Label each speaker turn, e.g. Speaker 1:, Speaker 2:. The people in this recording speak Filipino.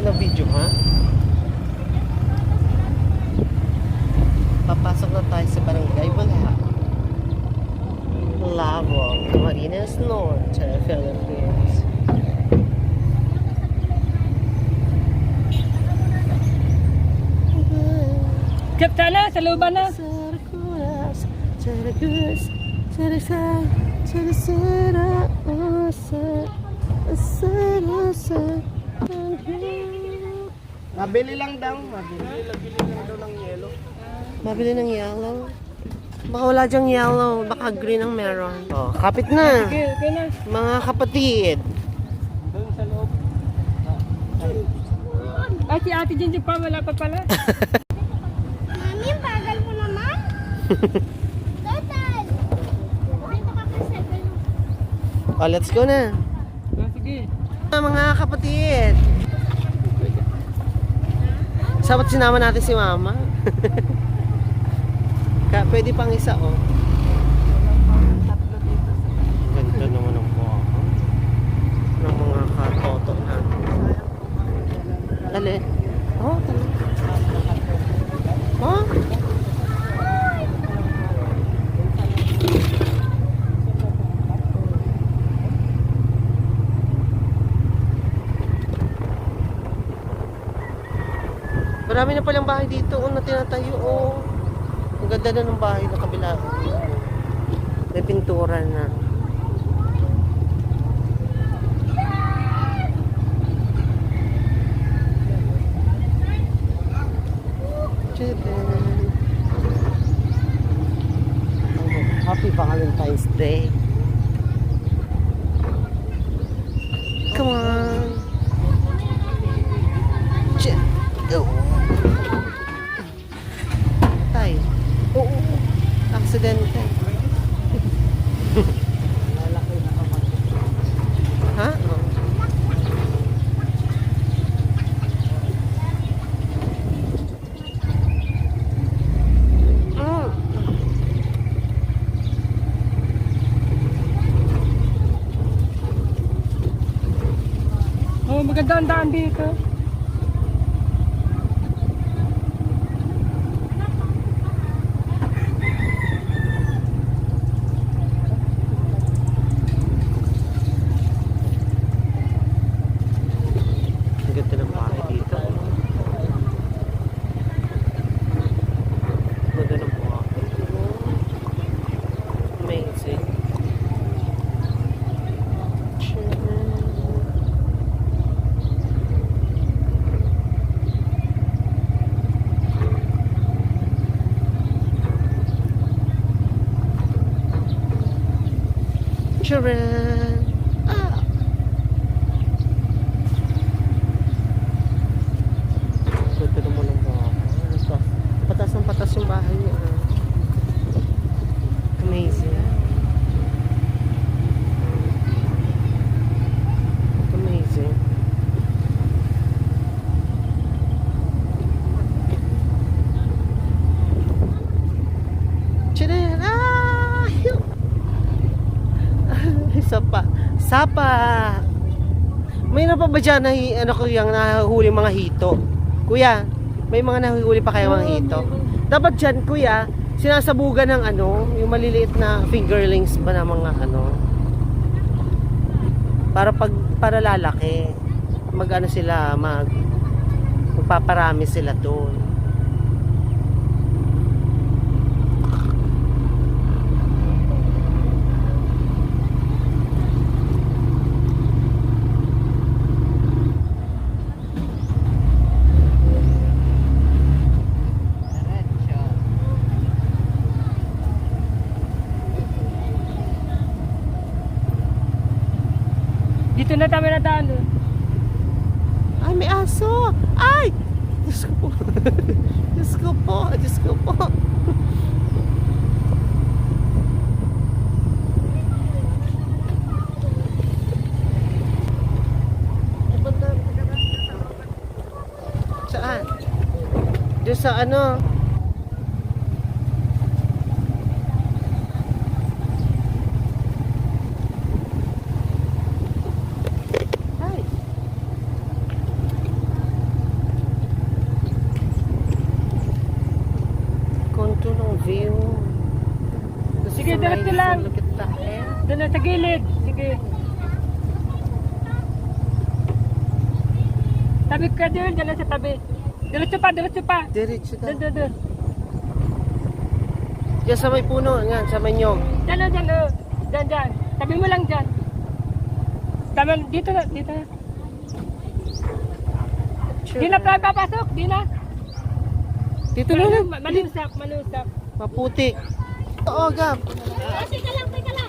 Speaker 1: na video, ha? Papasok na tayo sa Barangay Wala. Lavao, Camarines Norte, Philippines.
Speaker 2: Kapta na, sa luban na.
Speaker 1: Mabili lang daw. Mabili lang daw ng yellow. Mabili ng yellow. Baka wala dyang yellow. Baka green ang meron. Oh, kapit na.
Speaker 2: Okay, okay na.
Speaker 1: Mga kapatid.
Speaker 3: Doon sa loob.
Speaker 2: Ay, si Ate Jinji pa, wala pa pala.
Speaker 4: Mami, bagal mo naman. Total. Dito ka pa 7.
Speaker 1: Oh, let's go na.
Speaker 2: Oh, sige.
Speaker 1: Mga kapatid. Sabat sinama natin si mama. Pwede pang isa, oh. Ganda naman ang buha ng mga katoto natin. Dali. Oh, dali. Oh. Marami na palang bahay dito, na tinatayo, oh. Ang ganda na ng bahay na kabila. May pintura na. Happy Valentine's Day. Come on. Go. Tay. Oo. Aksidente. Ha? Oh.
Speaker 2: Oh, maganda ang daan dito.
Speaker 1: Ang ganda ng bahay dito. Ang ganda ng bahay. Amazing. Charan! Ah! Ganda naman ang bahay. Patas ng patas yung bahay niya. Amazing. Amazing. Charan! Ah! Sapa. Sapa. Mayroon pa ba dyan na ano ko yung nahuli mga hito? Kuya, may mga nahuli pa kayo mga hito? Dapat dyan, kuya, sinasabugan ng ano, yung maliliit na fingerlings ba na mga ano? Para lalaki. Mag-ano sila, magpaparami sila doon.
Speaker 2: Dito na tayo na daan doon.
Speaker 1: Ay, may aso! Ay! Diyos ko po. Diyos ko po. Diyos ko po. Saan? Doon sa ano?
Speaker 2: Sige, diretso lang.
Speaker 1: Look at the hair.
Speaker 2: Doon na sa gilid. Sige. Tabi ka doon, dyan lang sa tabi. Diretso pa, diretso pa.
Speaker 1: Diretso
Speaker 2: Doon,
Speaker 1: daw.
Speaker 2: doon, doon.
Speaker 1: Diyan sa may puno, nga, sa may nyog.
Speaker 2: Dyan, dyan, oh. Dyan, dyan. Tabi mo lang dyan. Tama, dito na, dito na. Di na pa papasok, di na.
Speaker 1: Dito na lang.
Speaker 2: Malusap, malusap.
Speaker 1: Maputik. Oo, Gab.
Speaker 4: Teka lang, teka lang.